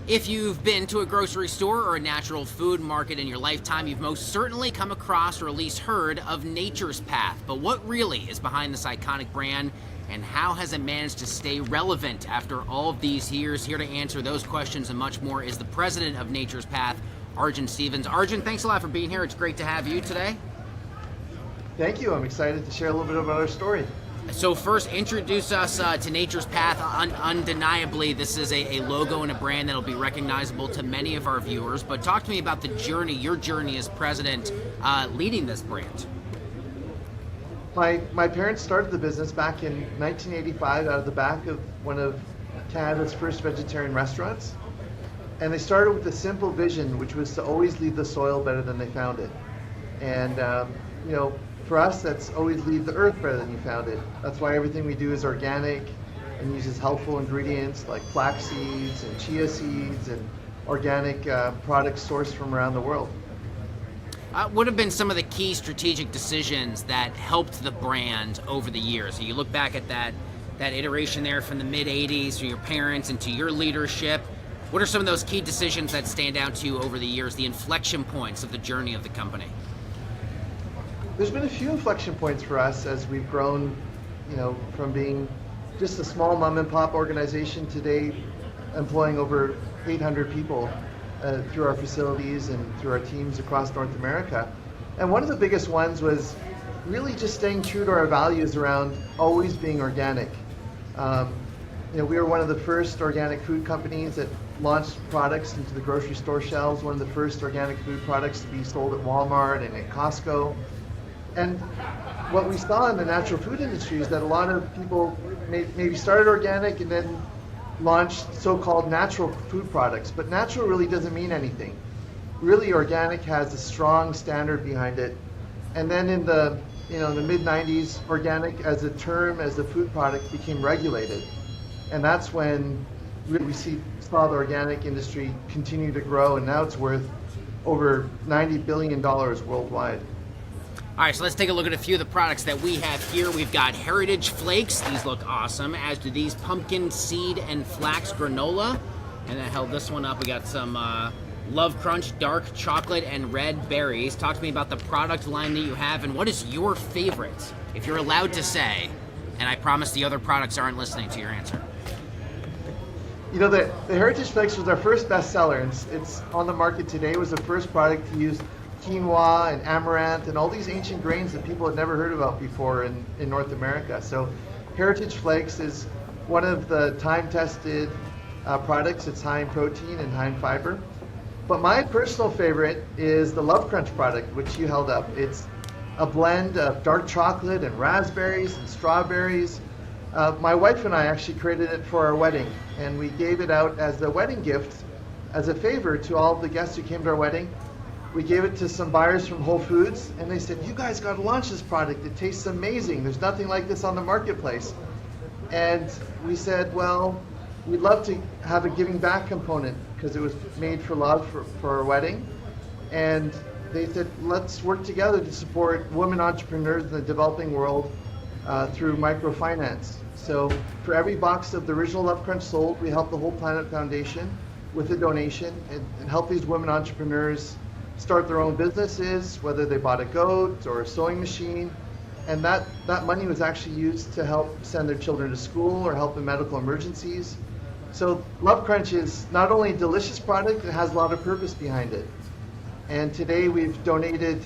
If you've been to a grocery store or a natural food market in your lifetime, you've most certainly come across or at least heard of Nature's Path. But what really is behind this iconic brand, and how has it managed to stay relevant after all of these years? Here to answer those questions and much more is the president of Nature's Path, Arjan Stephens. Arjan, thanks a lot for being here. It's great to have you today. Thank you. I'm excited to share a little bit about our story. So first, introduce us to Nature's Path. Undeniably, this is a logo and a brand that'll be recognizable to many of our viewers. But talk to me about the journey, your journey as president, leading this brand. My parents started the business back in 1985 out of the back of one of Canada's first vegetarian restaurants. And they started with a simple vision, which was to always leave the soil better than they found it. And, for us, that's always leave the earth better than you found it. That's why everything we do is organic and uses healthful ingredients like flax seeds and chia seeds and organic products sourced from around the world. What have been some of the key strategic decisions that helped the brand over the years? So you look back at that iteration there from the mid-'80s to your parents and to your leadership. What are some of those key decisions that stand out to you over the years, the inflection points of the journey of the company? There's been a few inflection points for us as we've grown, from being just a small mom and pop organization today, employing over 800 people through our facilities and through our teams across North America. And one of the biggest ones was really just staying true to our values around always being organic. We were one of the first organic food companies that launched products into the grocery store shelves, one of the first organic food products to be sold at Walmart and at Costco. And what we saw in the natural food industry is that a lot of people maybe started organic and then launched so-called natural food products. But natural really doesn't mean anything. Really, organic has a strong standard behind it. And then in the mid-'90s, organic as a term, as a food product became regulated. And that's when we saw the organic industry continue to grow, and now it's worth over $90 billion worldwide. All right, so let's take a look at a few of the products that we have here. We've got Heritage Flakes. These look awesome, as do these pumpkin seed and flax granola. And I held this one up. We got some Love Crunch dark chocolate and red berries. Talk to me about the product line that you have, and what is your favorite, if you're allowed to say, and I promise the other products aren't listening to your answer. The Heritage Flakes was our first bestseller, and it's on the market today. It was the first product to use quinoa and amaranth and all these ancient grains that people had never heard about before in North America. So Heritage Flakes is one of the time-tested products. It's high in protein and high in fiber. But my personal favorite is the Love Crunch product, which you held up. It's a blend of dark chocolate and raspberries and strawberries. My wife and I actually created it for our wedding, and we gave it out as a wedding gift, as a favor to all of the guests who came to our wedding. We gave it to some buyers from Whole Foods, and they said, "You guys got to launch this product. It tastes amazing. There's nothing like this on the marketplace." And we said, well, we'd love to have a giving back component because it was made for love for our wedding. And they said, let's work together to support women entrepreneurs in the developing world through microfinance. So for every box of the original Love Crunch sold, we help the Whole Planet Foundation with a donation and help these women entrepreneurs start their own businesses, whether they bought a goat or a sewing machine. And that money was actually used to help send their children to school or help in medical emergencies. So Love Crunch is not only a delicious product, it has a lot of purpose behind it. And today we've donated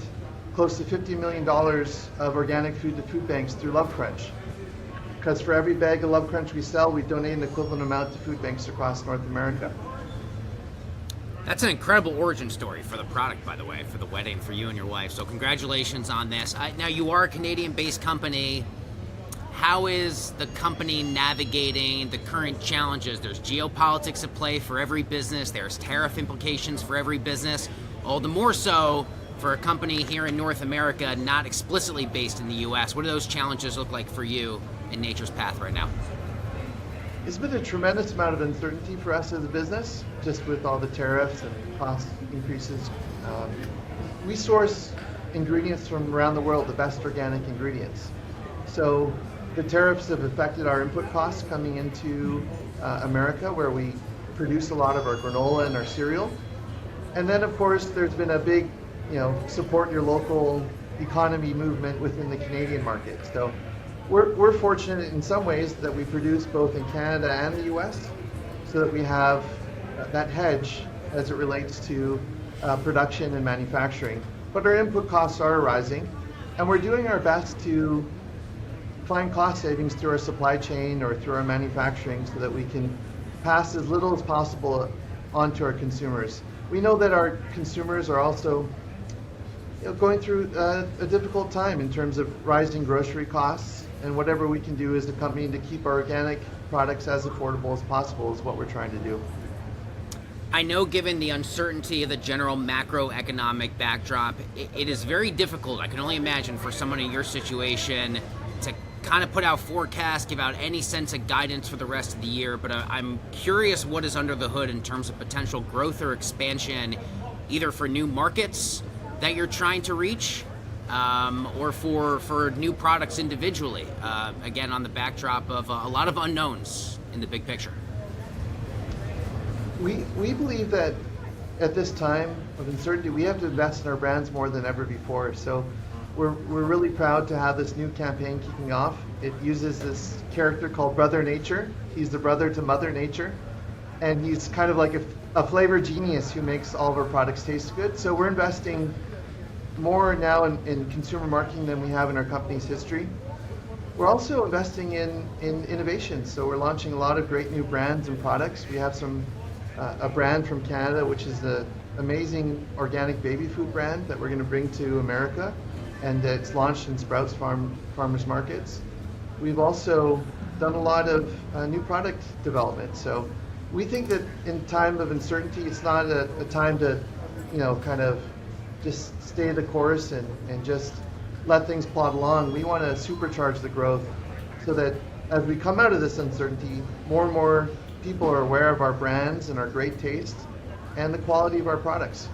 close to $50 million of organic food to food banks through Love Crunch. Because for every bag of Love Crunch we sell, we donate an equivalent amount to food banks across North America. That's an incredible origin story for the product, by the way, for the wedding for you and your wife. So congratulations on this. Now, you are a Canadian-based company. How is the company navigating the current challenges? There's geopolitics at play for every business. There's tariff implications for every business. All the more so for a company here in North America, not explicitly based in the U.S. What do those challenges look like for you in Nature's Path right now? It's been a tremendous amount of uncertainty for us as a business, just with all the tariffs and cost increases. We source ingredients from around the world, the best organic ingredients. So the tariffs have affected our input costs coming into America, where we produce a lot of our granola and our cereal. And then, of course, there's been a big, support your local economy movement within the Canadian market. So we're fortunate in some ways that we produce both in Canada and the US, so that we have that hedge as it relates to production and manufacturing. But our input costs are rising, and we're doing our best to find cost savings through our supply chain or through our manufacturing so that we can pass as little as possible on to our consumers. We know that our consumers are also going through a difficult time in terms of rising grocery costs, and whatever we can do as a company to keep our organic products as affordable as possible is what we're trying to do. I know, given the uncertainty of the general macroeconomic backdrop, it is very difficult, I can only imagine, for someone in your situation to kind of put out forecasts, give out any sense of guidance for the rest of the year, but I'm curious what is under the hood in terms of potential growth or expansion, either for new markets that you're trying to reach, or for new products individually, again, on the backdrop of a lot of unknowns in the big picture. We believe that at this time of uncertainty, we have to invest in our brands more than ever before. So we're really proud to have this new campaign kicking off. It uses this character called Brother Nature. He's the brother to Mother Nature, and he's kind of like a flavor genius who makes all of our products taste good. So we're investing more now in consumer marketing than we have in our company's history. We're also investing in innovation. So we're launching a lot of great new brands and products. We have a brand from Canada, which is the amazing organic baby food brand that we're going to bring to America, and it's launched in Sprouts farmers markets. We've also done a lot of new product development. So we think that in time of uncertainty, it's not a time to, kind of just stay the course and just let things plod along. We want to supercharge the growth so that as we come out of this uncertainty, more and more people are aware of our brands and our great taste and the quality of our products.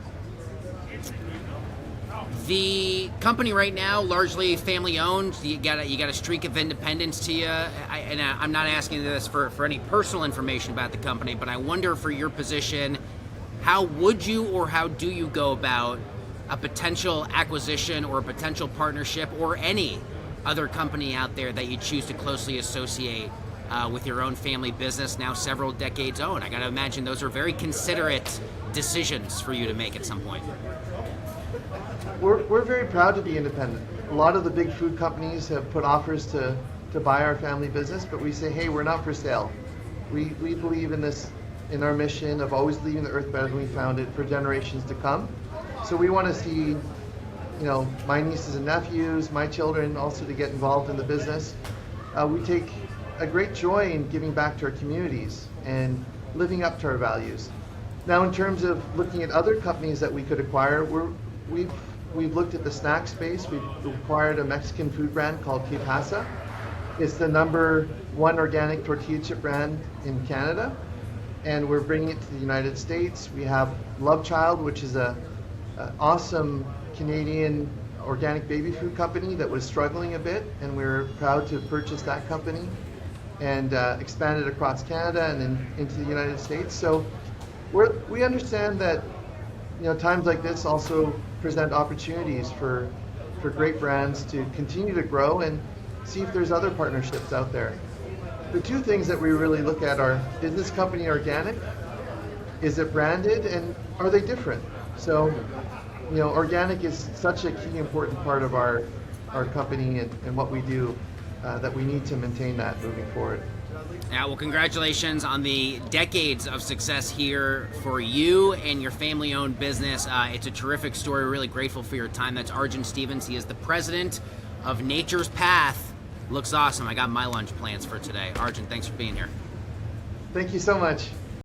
The company right now, largely family owned. You got a streak of independence to you. I'm not asking this for any personal information about the company, but I wonder, for your position, how would you or how do you go about a potential acquisition or a potential partnership, or any other company out there that you choose to closely associate with your own family business, now several decades old? I got to imagine those are very considerate decisions for you to make at some point. We're very proud to be independent. A lot of the big food companies have put offers to buy our family business, but we say, hey, we're not for sale. We believe in our mission of always leaving the earth better than we found it for generations to come. So we want to see, my nieces and nephews, my children also to get involved in the business. We take a great joy in giving back to our communities and living up to our values. Now, in terms of looking at other companies that we could acquire, we've looked at the snack space. We've acquired a Mexican food brand called Que Pasa. It's the #1 organic tortilla chip brand in Canada, and we're bringing it to the United States. We have Love Child, which is an awesome Canadian organic baby food company that was struggling a bit, and we're proud to purchase that company and expand it across Canada and then into the United States. So we understand that times like this also present opportunities for great brands to continue to grow and see if there's other partnerships out there. The two things that we really look at are, is this company organic? Is it branded? And are they different? So, organic is such a key important part of our company and what we do, that we need to maintain that moving forward. Yeah, well, congratulations on the decades of success here for you and your family-owned business. It's a terrific story. We're really grateful for your time. That's Arjan Stephens. He is the president of Nature's Path. Looks awesome. I got my lunch plans for today. Arjan, thanks for being here. Thank you so much.